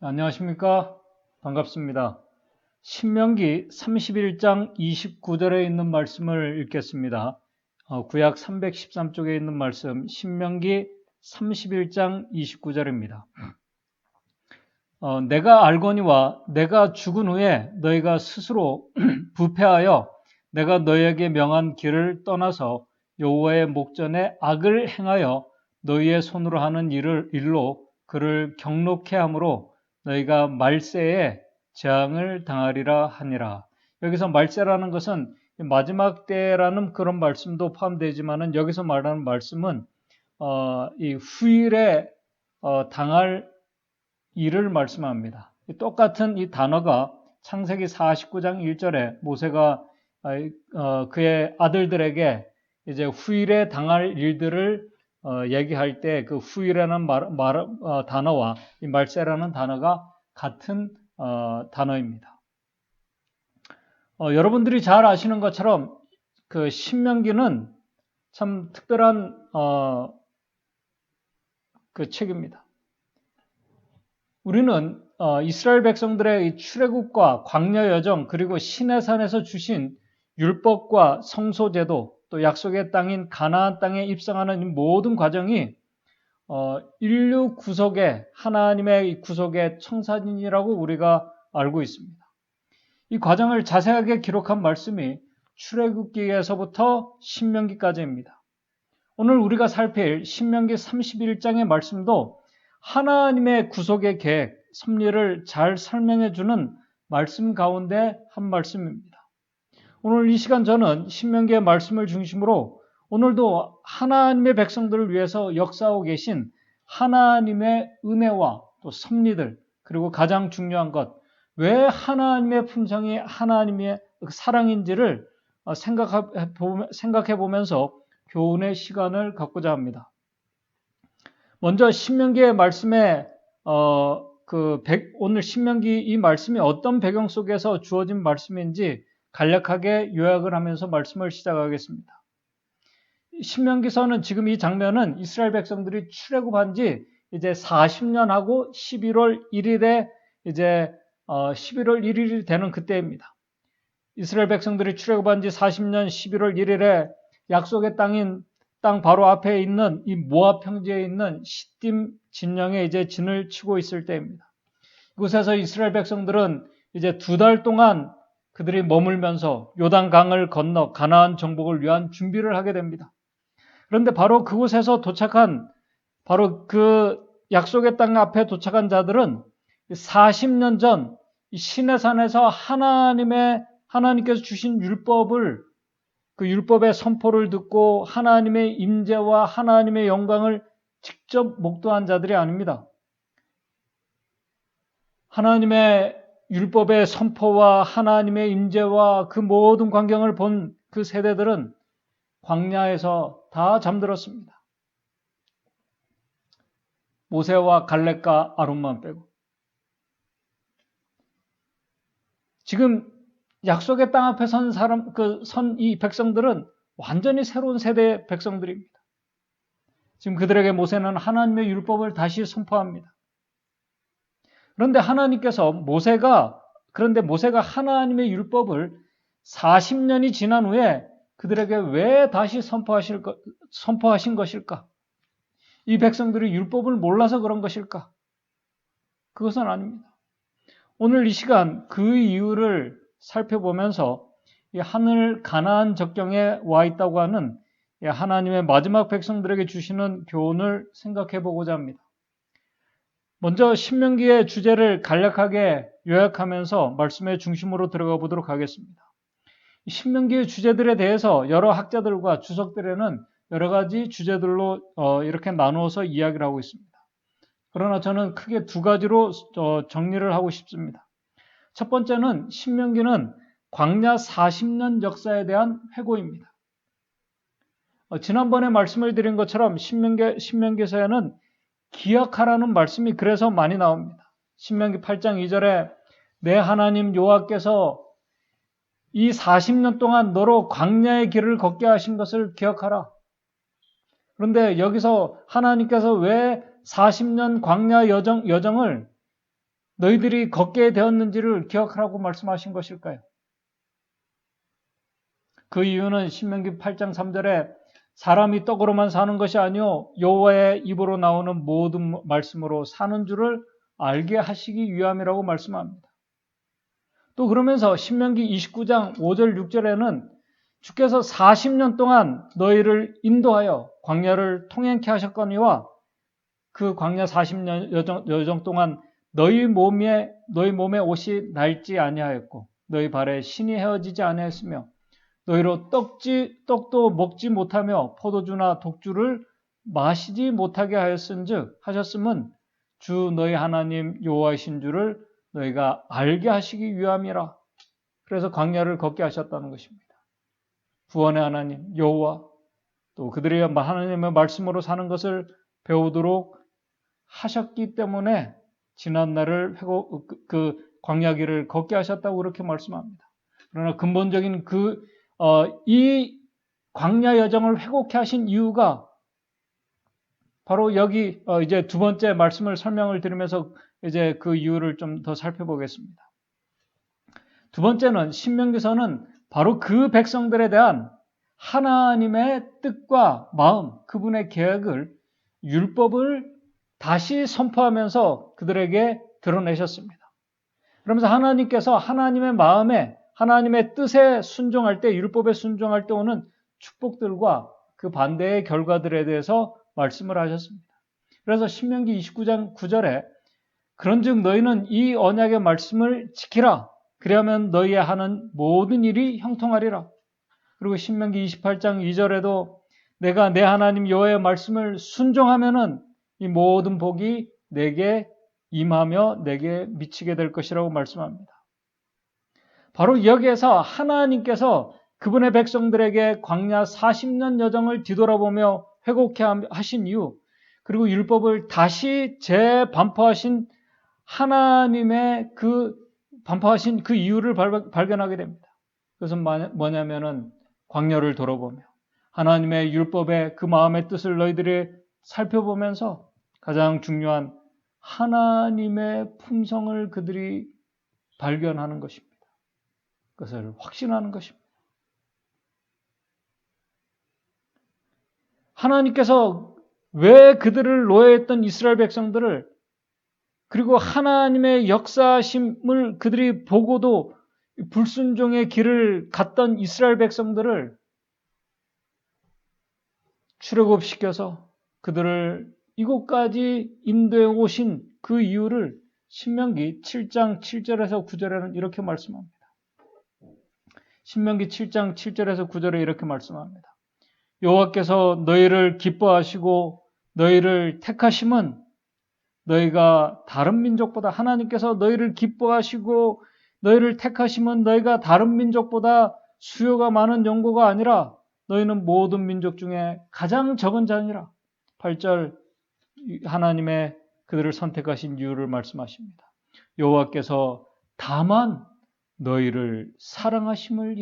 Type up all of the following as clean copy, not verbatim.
안녕하십니까? 반갑습니다. 신명기 31장 29절에 있는 말씀을 읽겠습니다. 구약 313쪽에 있는 말씀, 신명기 31장 29절입니다. 내가 알거니와 내가 죽은 후에 너희가 스스로 부패하여 내가 너희에게 명한 길을 떠나서 여호와의 목전에 악을 행하여 너희의 손으로 하는 일로 그를 경록해 함으로 너희가 말세에 재앙을 당하리라 하니라. 여기서 말세라는 것은 마지막 때라는 그런 말씀도 포함되지만은 여기서 말하는 말씀은 이 후일에 당할 일을 말씀합니다. 똑같은 이 단어가 창세기 49장 1절에 모세가 그의 아들들에게 이제 후일에 당할 일들을 얘기할 때 그 후일이라는 단어와 이 말세라는 단어가 같은 단어입니다. 여러분들이 잘 아시는 것처럼 그 신명기는 참 특별한 그 책입니다. 우리는 이스라엘 백성들의 출애굽과 광야 여정 그리고 시내산에서 주신 율법과 성소제도 또 약속의 땅인 가나안 땅에 입성하는 이 모든 과정이 인류 구속의 하나님의 구속의 청사진이라고 우리가 알고 있습니다. 이 과정을 자세하게 기록한 말씀이 출애굽기에서부터 신명기까지입니다. 오늘 우리가 살필 신명기 31장의 말씀도 하나님의 구속의 계획, 섭리를 잘 설명해 주는 말씀 가운데 한 말씀입니다. 오늘 이 시간 저는 신명기의 말씀을 중심으로 오늘도 하나님의 백성들을 위해서 역사하고 계신 하나님의 은혜와 또 섭리들, 그리고 가장 중요한 것, 왜 하나님의 품성이 하나님의 사랑인지를 생각해 보면서 교훈의 시간을 갖고자 합니다. 먼저 신명기의 말씀에 오늘 신명기 이 말씀이 어떤 배경 속에서 주어진 말씀인지 간략하게 요약을 하면서 말씀을 시작하겠습니다. 신명기서는 지금 이 장면은 이스라엘 백성들이 출애굽한 지 이제 40년 하고 11월 1일에 이제 11월 1일이 되는 그때입니다. 이스라엘 백성들이 출애굽한 지 40년 11월 1일에 약속의 땅 바로 앞에 있는 이 모압 평지에 있는 시딤 진영에 이제 진을 치고 있을 때입니다. 이곳에서 이스라엘 백성들은 이제 2달 동안 그들이 머물면서 요단강을 건너 가나안 정복을 위한 준비를 하게 됩니다. 그런데 바로 그곳에서 도착한 바로 그 약속의 땅 앞에 도착한 자들은 40년 전 시내산에서 하나님께서 주신 그 율법의 선포를 듣고 하나님의 임재와 하나님의 영광을 직접 목도한 자들이 아닙니다. 하나님의 율법의 선포와 하나님의 임재와 그 모든 광경을 본 그 세대들은 광야에서 다 잠들었습니다. 모세와 갈렙과 아론만 빼고. 지금 약속의 땅 앞에 이 백성들은 완전히 새로운 세대의 백성들입니다. 지금 그들에게 모세는 하나님의 율법을 다시 선포합니다. 그런데 모세가 하나님의 율법을 40년이 지난 후에 그들에게 왜 다시 선포하신 것일까? 이 백성들이 율법을 몰라서 그런 것일까? 그것은 아닙니다. 오늘 이 시간 그 이유를 살펴보면서 이 하늘 가나안 적경에 와 있다고 하는 하나님의 마지막 백성들에게 주시는 교훈을 생각해 보고자 합니다. 먼저 신명기의 주제를 간략하게 요약하면서 말씀의 중심으로 들어가 보도록 하겠습니다. 신명기의 주제들에 대해서 여러 학자들과 주석들에는 여러 가지 주제들로 이렇게 나누어서 이야기를 하고 있습니다. 그러나 저는 크게 2가지로 정리를 하고 싶습니다. 첫 번째는 신명기는 광야 40년 역사에 대한 회고입니다. 지난번에 말씀을 드린 것처럼 신명기서에는 기억하라는 말씀이 그래서 많이 나옵니다. 신명기 8장 2절에 내 하나님 여호와께서 이 40년 동안 너로 광야의 길을 걷게 하신 것을 기억하라. 그런데 여기서 하나님께서 왜 40년 광야 여정을 너희들이 걷게 되었는지를 기억하라고 말씀하신 것일까요? 그 이유는 신명기 8장 3절에 사람이 떡으로만 사는 것이 아니요 여호와의 입으로 나오는 모든 말씀으로 사는 줄을 알게 하시기 위함이라고 말씀합니다. 또 그러면서 신명기 29장 5절 6절에는 주께서 40년 동안 너희를 인도하여 광야를 통행케 하셨거니와 그 광야 40년 여정 동안 너희 몸에 옷이 낡지 아니하였고 너희 발에 신이 헤어지지 아니하였으며 너희로 떡도 먹지 못하며 포도주나 독주를 마시지 못하게 하셨음은 주 너희 하나님 여호와이신 줄을 너희가 알게 하시기 위함이라. 그래서 광야를 걷게 하셨다는 것입니다. 구원의 하나님 여호와 또 그들이 하나님의 말씀으로 사는 것을 배우도록 하셨기 때문에 지난날을 그 광야길을 걷게 하셨다고 그렇게 말씀합니다. 그러나 근본적인 이 광야 여정을 회복케 하신 이유가 바로 여기 이제 두 번째 말씀을 설명을 드리면서 이제 그 이유를 좀 더 살펴보겠습니다. 두 번째는 신명기서는 바로 그 백성들에 대한 하나님의 뜻과 마음, 그분의 계획을 율법을 다시 선포하면서 그들에게 드러내셨습니다. 그러면서 하나님께서 하나님의 마음에 하나님의 뜻에 순종할 때 율법에 순종할 때 오는 축복들과 그 반대의 결과들에 대해서 말씀을 하셨습니다. 그래서 신명기 29장 9절에 그런즉 너희는 이 언약의 말씀을 지키라. 그리하면 너희의 하는 모든 일이 형통하리라. 그리고 신명기 28장 2절에도 내가 내 하나님 여호와의 말씀을 순종하면은 이 모든 복이 내게 임하며 내게 미치게 될 것이라고 말씀합니다. 바로 여기에서 하나님께서 그분의 백성들에게 광야 40년 여정을 뒤돌아보며 회복케 하신 이유, 그리고 율법을 다시 재반포하신 하나님의 반포하신 그 이유를 발견하게 됩니다. 그것은 뭐냐면은 광야를 돌아보며 하나님의 율법의 그 마음의 뜻을 너희들이 살펴보면서 가장 중요한 하나님의 품성을 그들이 발견하는 것입니다. 그것을 확신하는 것입니다. 하나님께서 왜 그들을 노예했던 이스라엘 백성들을 그리고 하나님의 역사심을 그들이 보고도 불순종의 길을 갔던 이스라엘 백성들을 출애굽시켜서 그들을 이곳까지 인도해 오신 그 이유를 신명기 7장 7절에서 9절에는 이렇게 말씀합니다. 신명기 7장 7절에서 9절에 이렇게 말씀합니다. 여호와께서 너희를 기뻐하시고 너희를 택하심은 너희가 다른 민족보다 하나님께서 너희를 기뻐하시고 너희를 택하심은 너희가 다른 민족보다 수요가 많은 연고가 아니라 너희는 모든 민족 중에 가장 적은 자니라. 8절 하나님의 그들을 선택하신 이유를 말씀하십니다. 여호와께서 다만 너희를 사랑하심을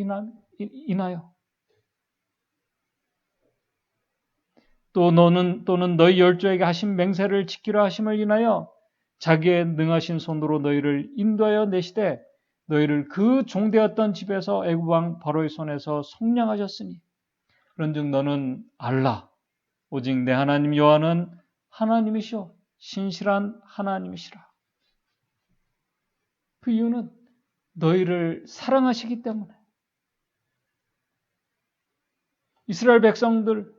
인하여 또는 너희 열조에게 하신 맹세를 지키려 하심을 인하여 자기의 능하신 손으로 너희를 인도하여 내시되 너희를 그 종되었던 집에서 애굽 왕 바로의 손에서 속량하셨으니 그런즉 너는 알라 오직 내 하나님 여호와는 하나님이시오 신실한 하나님이시라. 그 이유는 너희를 사랑하시기 때문에. 이스라엘 백성들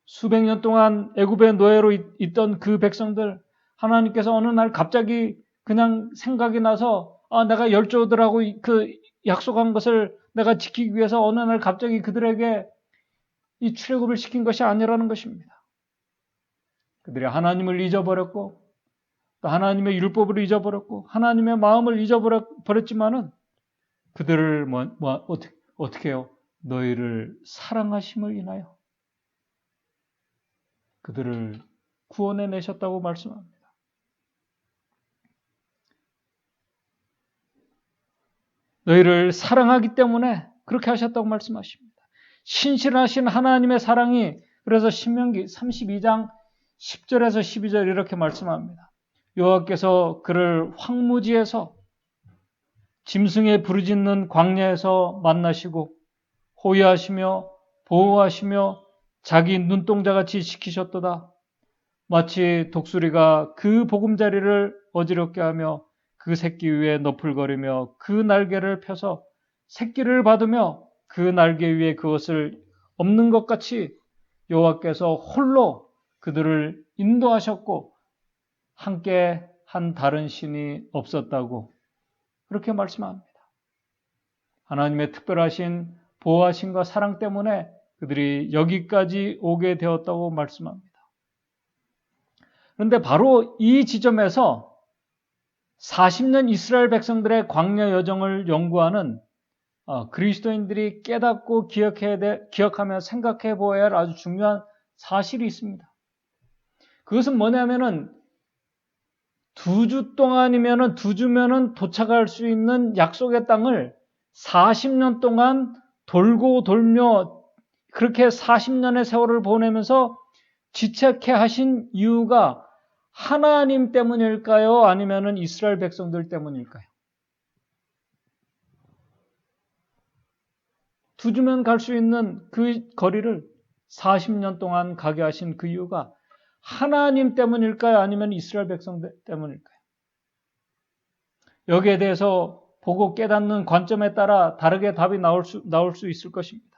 수백 년 동안 애굽의 노예로 있던 그 백성들 하나님께서 어느 날 갑자기 그냥 생각이 나서 내가 열조들하고 그 약속한 것을 내가 지키기 위해서 어느 날 갑자기 그들에게 이 출애굽을 시킨 것이 아니라는 것입니다. 그들이 하나님을 잊어버렸고 또 하나님의 율법을 잊어버렸고 하나님의 마음을 잊어버렸지만은 그들을 어떻게 해요? 너희를 사랑하심을 인하여 그들을 구원해 내셨다고 말씀합니다. 너희를 사랑하기 때문에 그렇게 하셨다고 말씀하십니다. 신실하신 하나님의 사랑이 그래서 신명기 32장 10절에서 12절 이렇게 말씀합니다. 여호와께서 그를 황무지에서 짐승의 부르짖는 광야에서 만나시고 호위하시며 보호하시며 자기 눈동자같이 지키셨도다. 마치 독수리가 그 보금자리를 어지럽게 하며 그 새끼 위에 너풀거리며 그 날개를 펴서 새끼를 받으며 그 날개 위에 그것을 엎는 것 같이 여호와께서 홀로 그들을 인도하셨고 함께 한 다른 신이 없었다고 그렇게 말씀합니다. 하나님의 특별하신 보호하심과 사랑 때문에 그들이 여기까지 오게 되었다고 말씀합니다. 그런데 바로 이 지점에서 40년 이스라엘 백성들의 광야 여정을 연구하는 그리스도인들이 깨닫고 기억하며 생각해 보아야 할 아주 중요한 사실이 있습니다. 그것은 뭐냐면은 2주 동안이면은 2주면은 도착할 수 있는 약속의 땅을 40년 동안 돌고 돌며 그렇게 40년의 세월을 보내면서 지체케 하신 이유가 하나님 때문일까요? 아니면은 이스라엘 백성들 때문일까요? 2주면 갈 수 있는 그 거리를 40년 동안 가게 하신 그 이유가 하나님 때문일까요? 아니면 이스라엘 백성들 때문일까요? 여기에 대해서 보고 깨닫는 관점에 따라 다르게 답이 나올 수 있을 것입니다.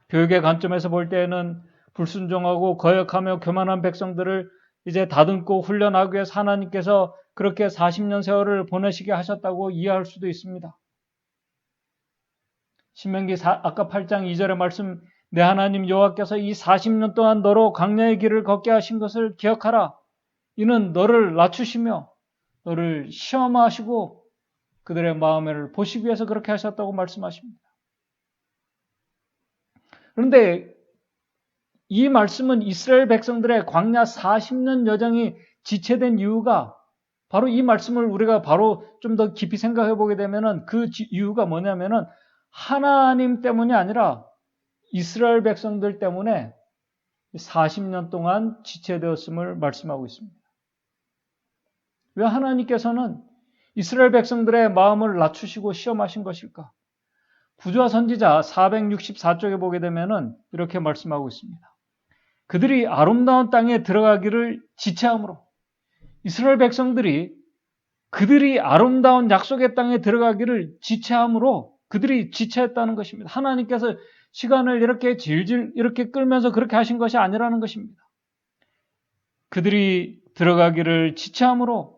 교육의 관점에서 볼 때에는 불순종하고 거역하며 교만한 백성들을 이제 다듬고 훈련하기 위해서 하나님께서 그렇게 40년 세월을 보내시게 하셨다고 이해할 수도 있습니다. 신명기 아까 8장 2절의 말씀, 내 하나님 여호와께서 이 40년 동안 너로 광야의 길을 걷게 하신 것을 기억하라. 이는 너를 낮추시며 너를 시험하시고 그들의 마음을 보시기 위해서 그렇게 하셨다고 말씀하십니다. 그런데 이 말씀은 이스라엘 백성들의 광야 40년 여정이 지체된 이유가 바로 이 말씀을 우리가 바로 좀 더 깊이 생각해 보게 되면은 그 이유가 뭐냐면은 하나님 때문이 아니라 이스라엘 백성들 때문에 40년 동안 지체되었음을 말씀하고 있습니다. 왜 하나님께서는 이스라엘 백성들의 마음을 낮추시고 시험하신 것일까? 구주와 선지자 464쪽에 보게 되면은 이렇게 말씀하고 있습니다. 그들이 아름다운 땅에 들어가기를 지체함으로 이스라엘 백성들이 그들이 아름다운 약속의 땅에 들어가기를 지체함으로 그들이 지체했다는 것입니다. 하나님께서 시간을 이렇게 질질 이렇게 끌면서 그렇게 하신 것이 아니라는 것입니다. 그들이 들어가기를 지체함으로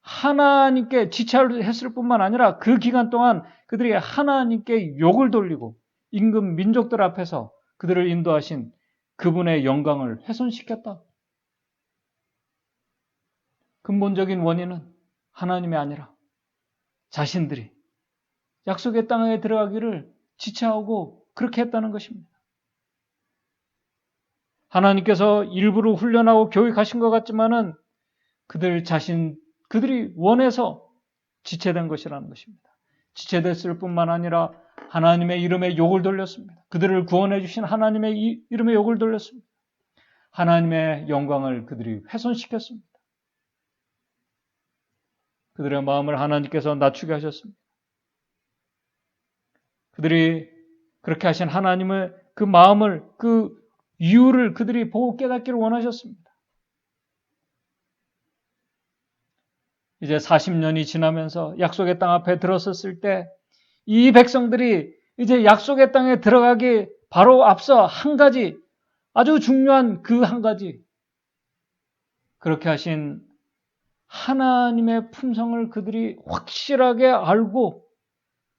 하나님께 지체했을 뿐만 아니라 그 기간 동안 그들이 하나님께 욕을 돌리고 임금 민족들 앞에서 그들을 인도하신 그분의 영광을 훼손시켰다. 근본적인 원인은 하나님이 아니라 자신들이 약속의 땅에 들어가기를 지체하고 그렇게 했다는 것입니다. 하나님께서 일부러 훈련하고 교육하신 것 같지만은 그들이 원해서 지체된 것이라는 것입니다. 지체됐을 뿐만 아니라 하나님의 이름에 욕을 돌렸습니다. 그들을 구원해 주신 하나님의 이름에 욕을 돌렸습니다. 하나님의 영광을 그들이 훼손시켰습니다. 그들의 마음을 하나님께서 낮추게 하셨습니다. 그들이 그렇게 하신 하나님의 그 마음을, 그 이유를 그들이 보고 깨닫기를 원하셨습니다. 이제 40년이 지나면서 약속의 땅 앞에 들어섰을 때 이 백성들이 이제 약속의 땅에 들어가기 바로 앞서 한 가지, 아주 중요한 그 한 가지, 그렇게 하신 하나님의 품성을 그들이 확실하게 알고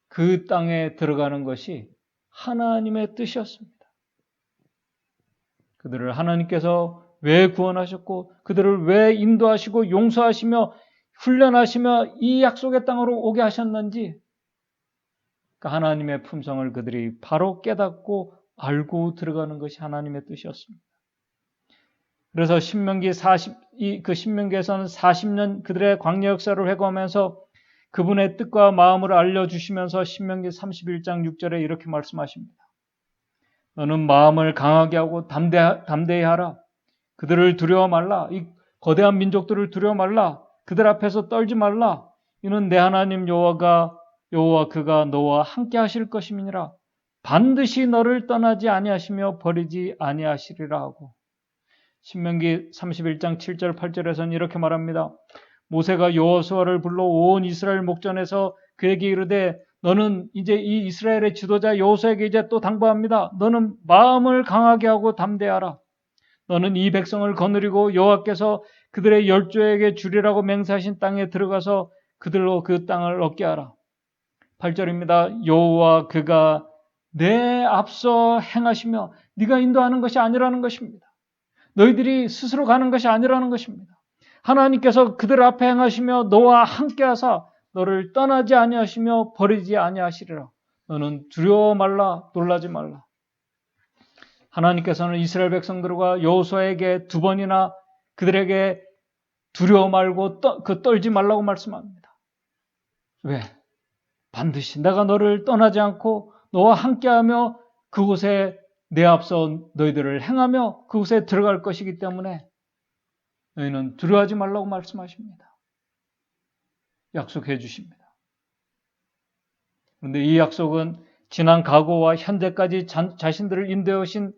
그 땅에 들어가는 것이 하나님의 뜻이었습니다. 그들을 하나님께서 왜 구원하셨고 그들을 왜 인도하시고 용서하시며 훈련하시며 이 약속의 땅으로 오게 하셨는지 그 하나님의 품성을 그들이 바로 깨닫고 알고 들어가는 것이 하나님의 뜻이었습니다. 그래서 신명기에서는 40년 그들의 광야 역사를 회고하면서 그분의 뜻과 마음을 알려주시면서 신명기 31장 6절에 이렇게 말씀하십니다. 너는 마음을 강하게 하고 담대히 하라. 그들을 두려워 말라. 거대한 민족들을 두려워 말라. 그들 앞에서 떨지 말라. 이는 내 하나님 여호와 그가 너와 함께 하실 것임이니라. 반드시 너를 떠나지 아니하시며 버리지 아니하시리라 하고, 신명기 31장 7절 8절에서는 이렇게 말합니다. 모세가 여호수아를 불러 온 이스라엘 목전에서 그에게 이르되 너는 이제 이 이스라엘의 지도자 여호수아에게 이제 또 당부합니다. 너는 마음을 강하게 하고 담대하라. 너는 이 백성을 거느리고 여호와께서 그들의 열조에게 주리라고 맹세하신 땅에 들어가서 그들로 그 땅을 얻게 하라. 8절입니다. 여호와 그가 내 앞서 행하시며 네가 인도하는 것이 아니라는 것입니다. 너희들이 스스로 가는 것이 아니라는 것입니다. 하나님께서 그들 앞에 행하시며 너와 함께 하사 너를 떠나지 아니하시며 버리지 아니하시리라. 너는 두려워 말라, 놀라지 말라. 하나님께서는 이스라엘 백성들과 여호수아에게 두 번이나 그들에게 두려워 말고 떨지 말라고 말씀합니다. 왜? 반드시 내가 너를 떠나지 않고 너와 함께하며 그곳에 내 앞서 너희들을 행하며 그곳에 들어갈 것이기 때문에 너희는 두려워하지 말라고 말씀하십니다. 약속해 주십니다. 그런데 이 약속은 지난 과거와 현재까지 자신들을 인도해 오신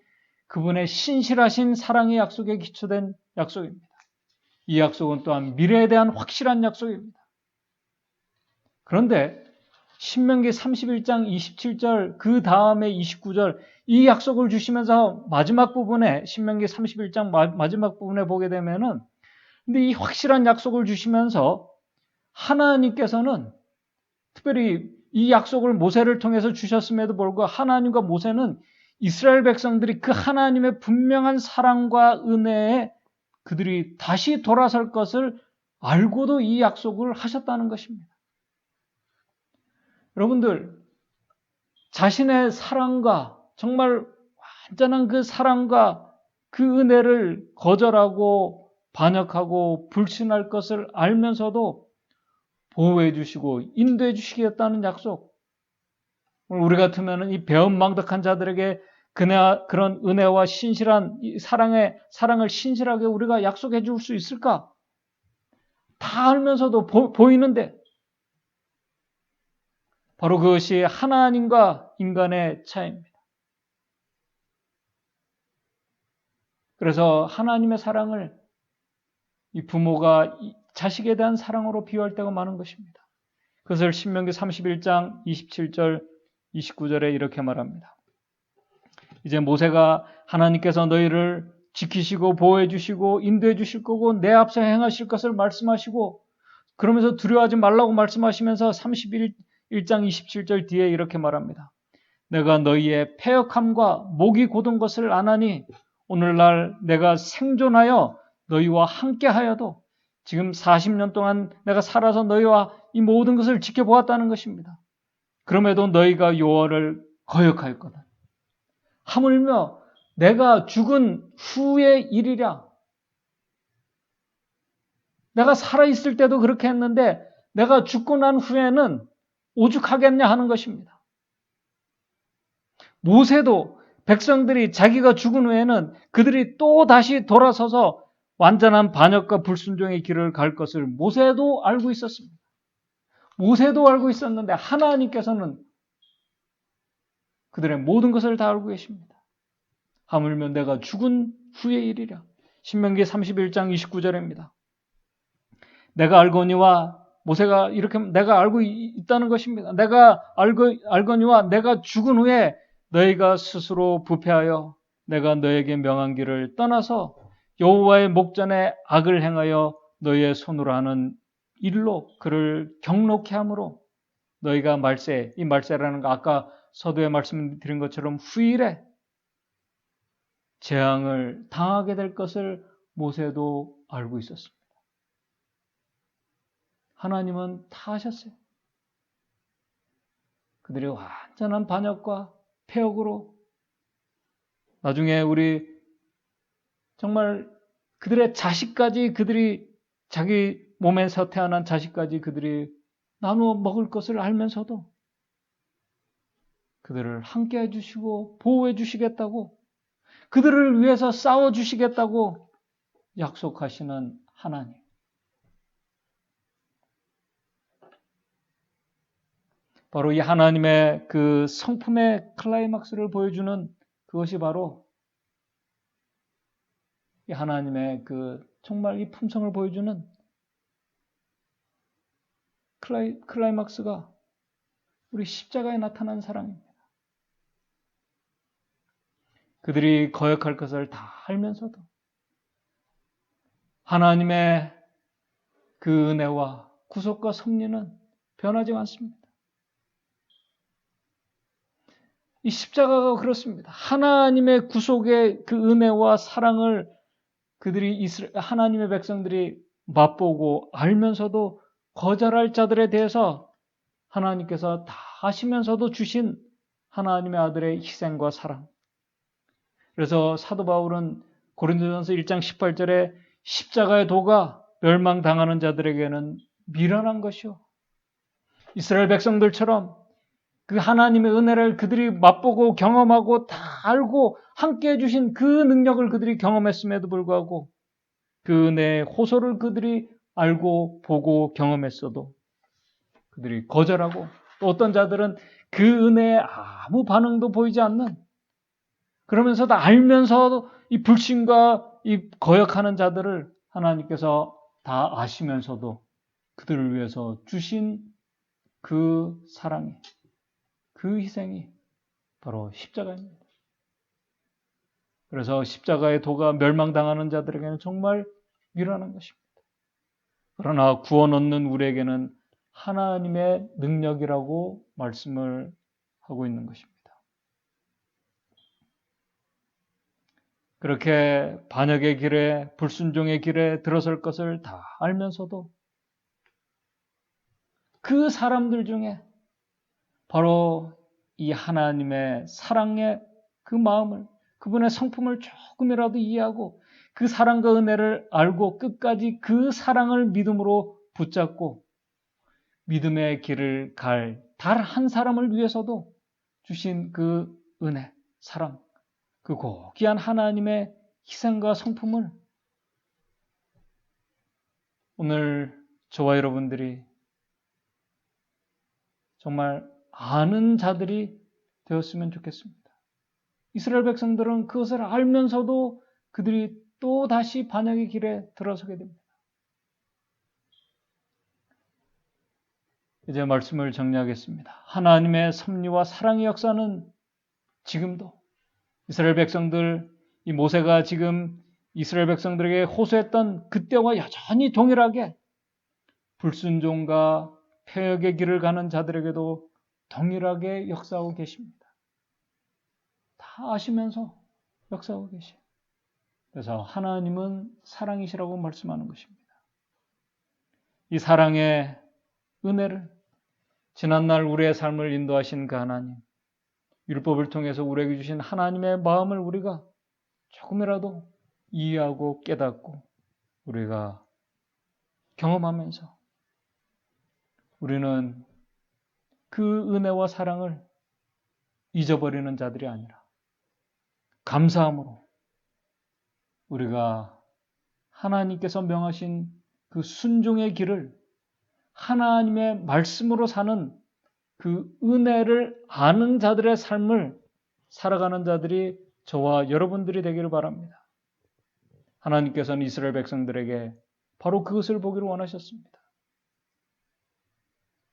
그분의 신실하신 사랑의 약속에 기초된 약속입니다. 이 약속은 또한 미래에 대한 확실한 약속입니다. 그런데 신명기 31장 27절 그 다음에 29절 이 약속을 주시면서 마지막 부분에 신명기 31장 마지막 부분에 보게 되면은 근데 이 확실한 약속을 주시면서 하나님께서는 특별히 이 약속을 모세를 통해서 주셨음에도 불구하고 하나님과 모세는 이스라엘 백성들이 그 하나님의 분명한 사랑과 은혜에 그들이 다시 돌아설 것을 알고도 이 약속을 하셨다는 것입니다. 여러분들, 자신의 사랑과 정말 완전한 그 사랑과 그 은혜를 거절하고 반역하고 불신할 것을 알면서도 보호해 주시고 인도해 주시겠다는 약속. 우리 같으면 이 배은망덕한 자들에게 그런 은혜와 신실한 사랑을 신실하게 우리가 약속해 줄 수 있을까? 다 알면서도 보이는데 바로 그것이 하나님과 인간의 차이입니다. 그래서 하나님의 사랑을 이 부모가 자식에 대한 사랑으로 비유할 때가 많은 것입니다. 그것을 신명기 31장 27절 29절에 이렇게 말합니다. 이제 모세가 하나님께서 너희를 지키시고 보호해 주시고 인도해 주실 거고 내 앞서 행하실 것을 말씀하시고 그러면서 두려워하지 말라고 말씀하시면서 31장 27절 뒤에 이렇게 말합니다. 내가 너희의 패역함과 목이 곧은 것을 아나니 오늘날 내가 생존하여 너희와 함께 하여도 지금 40년 동안 내가 살아서 너희와 이 모든 것을 지켜보았다는 것입니다. 그럼에도 너희가 여호와를 거역하였거든. 하물며 내가 죽은 후의 일이랴. 내가 살아있을 때도 그렇게 했는데 내가 죽고 난 후에는 오죽하겠냐 하는 것입니다. 모세도 백성들이 자기가 죽은 후에는 그들이 또 다시 돌아서서 완전한 반역과 불순종의 길을 갈 것을 모세도 알고 있었습니다. 모세도 알고 있었는데 하나님께서는 그들의 모든 것을 다 알고 계십니다. 하물며 내가 죽은 후의 일이라. 신명기 31장 29절입니다. 내가 알거니와 모세가 이렇게 내가 알고 있다는 것입니다. 내가 알거니와 내가 죽은 후에 너희가 스스로 부패하여 내가 너에게 명한 길을 떠나서 여호와의 목전에 악을 행하여 너희의 손으로 하는 일로 그를 경록케 함으로 너희가 이 말세라는 거 아까 서두에 말씀드린 것처럼 후일에 재앙을 당하게 될 것을 모세도 알고 있었습니다. 하나님은 다 아셨어요. 그들의 완전한 반역과 패역으로 나중에 우리 정말 그들의 자식까지 그들이 자기 몸에서 태어난 자식까지 그들이 나누어 먹을 것을 알면서도 그들을 함께 해주시고 보호해 주시겠다고 그들을 위해서 싸워주시겠다고 약속하시는 하나님. 바로 이 하나님의 그 성품의 클라이막스를 보여주는 그것이 바로 이 하나님의 그 정말 이 품성을 보여주는 클라이막스가 우리 십자가에 나타난 사랑입니다. 그들이 거역할 것을 다 알면서도 하나님의 그 은혜와 구속과 섭리는 변하지 않습니다. 이 십자가가 그렇습니다. 하나님의 구속의 그 은혜와 사랑을 하나님의 백성들이 맛보고 알면서도 거절할 자들에 대해서 하나님께서 다 아시면서도 주신 하나님의 아들의 희생과 사랑. 그래서 사도 바울은 고린도전서 1장 18절에 십자가의 도가 멸망당하는 자들에게는 미련한 것이요. 이스라엘 백성들처럼 그 하나님의 은혜를 그들이 맛보고 경험하고 다 알고 함께 해주신 그 능력을 그들이 경험했음에도 불구하고 그 은혜의 호소를 그들이 알고 보고 경험했어도 그들이 거절하고 또 어떤 자들은 그 은혜에 아무 반응도 보이지 않는 그러면서도 알면서도 이 불신과 이 거역하는 자들을 하나님께서 다 아시면서도 그들을 위해서 주신 그 사랑이 그 희생이 바로 십자가입니다. 그래서 십자가의 도가 멸망당하는 자들에게는 정말 미련한 것입니다. 그러나 구원 얻는 우리에게는 하나님의 능력이라고 말씀을 하고 있는 것입니다. 그렇게 반역의 길에 불순종의 길에 들어설 것을 다 알면서도 그 사람들 중에 바로 이 하나님의 사랑의 그 마음을 그분의 성품을 조금이라도 이해하고 그 사랑과 은혜를 알고 끝까지 그 사랑을 믿음으로 붙잡고 믿음의 길을 갈 단 한 사람을 위해서도 주신 그 은혜, 사랑, 그 고귀한 하나님의 희생과 성품을 오늘 저와 여러분들이 정말 아는 자들이 되었으면 좋겠습니다. 이스라엘 백성들은 그것을 알면서도 그들이 또 다시 반역의 길에 들어서게 됩니다. 이제 말씀을 정리하겠습니다. 하나님의 섭리와 사랑의 역사는 지금도 이스라엘 백성들, 이 모세가 지금 이스라엘 백성들에게 호소했던 그때와 여전히 동일하게 불순종과 폐역의 길을 가는 자들에게도 동일하게 역사하고 계십니다. 다 아시면서 역사하고 계시. 그래서 하나님은 사랑이시라고 말씀하는 것입니다. 이 사랑의 은혜를 지난날 우리의 삶을 인도하신 그 하나님, 율법을 통해서 우리에게 주신 하나님의 마음을 우리가 조금이라도 이해하고 깨닫고 우리가 경험하면서 우리는 그 은혜와 사랑을 잊어버리는 자들이 아니라 감사함으로 우리가 하나님께서 명하신 그 순종의 길을 하나님의 말씀으로 사는 그 은혜를 아는 자들의 삶을 살아가는 자들이 저와 여러분들이 되기를 바랍니다. 하나님께서는 이스라엘 백성들에게 바로 그것을 보기를 원하셨습니다.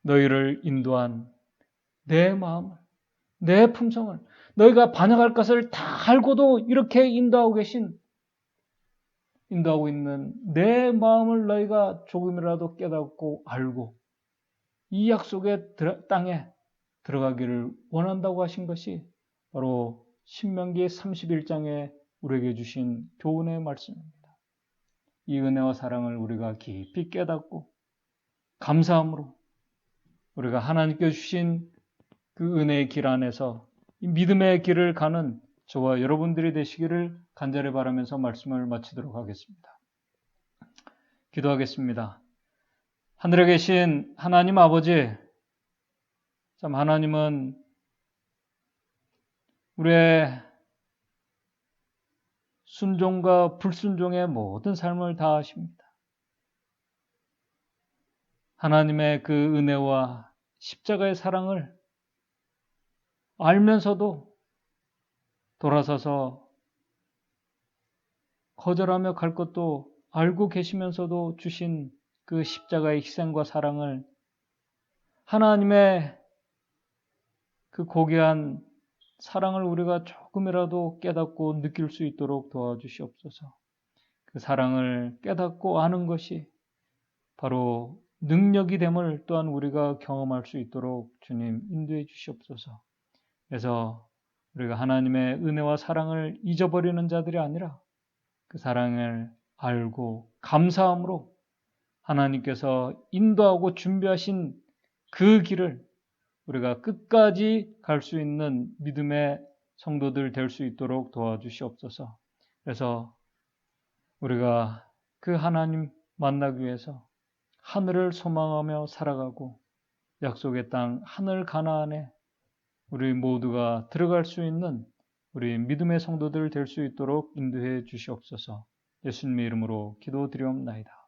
너희를 인도한 내 마음을, 내 품성을, 너희가 반역할 것을 다 알고도 이렇게 인도하고 있는 내 마음을 너희가 조금이라도 깨닫고 알고 이 약속의 땅에 들어가기를 원한다고 하신 것이 바로 신명기 31장에 우리에게 주신 교훈의 말씀입니다. 이 은혜와 사랑을 우리가 깊이 깨닫고 감사함으로 우리가 하나님께 주신 그 은혜의 길 안에서 이 믿음의 길을 가는 저와 여러분들이 되시기를 간절히 바라면서 말씀을 마치도록 하겠습니다. 기도하겠습니다. 하늘에 계신 하나님 아버지, 참 하나님은 우리의 순종과 불순종의 모든 삶을 다 아십니다. 하나님의 그 은혜와 십자가의 사랑을 알면서도 돌아서서 거절하며 갈 것도 알고 계시면서도 주신 그 십자가의 희생과 사랑을 하나님의 그 고귀한 사랑을 우리가 조금이라도 깨닫고 느낄 수 있도록 도와주시옵소서. 그 사랑을 깨닫고 아는 것이 바로 능력이 됨을 또한 우리가 경험할 수 있도록 주님 인도해 주시옵소서. 그래서 우리가 하나님의 은혜와 사랑을 잊어버리는 자들이 아니라 그 사랑을 알고 감사함으로 하나님께서 인도하고 준비하신 그 길을 우리가 끝까지 갈 수 있는 믿음의 성도들 될 수 있도록 도와주시옵소서. 그래서 우리가 그 하나님 만나기 위해서 하늘을 소망하며 살아가고 약속의 땅 하늘 가나안에 우리 모두가 들어갈 수 있는 우리 믿음의 성도들 될 수 있도록 인도해 주시옵소서. 예수님의 이름으로 기도드리옵나이다.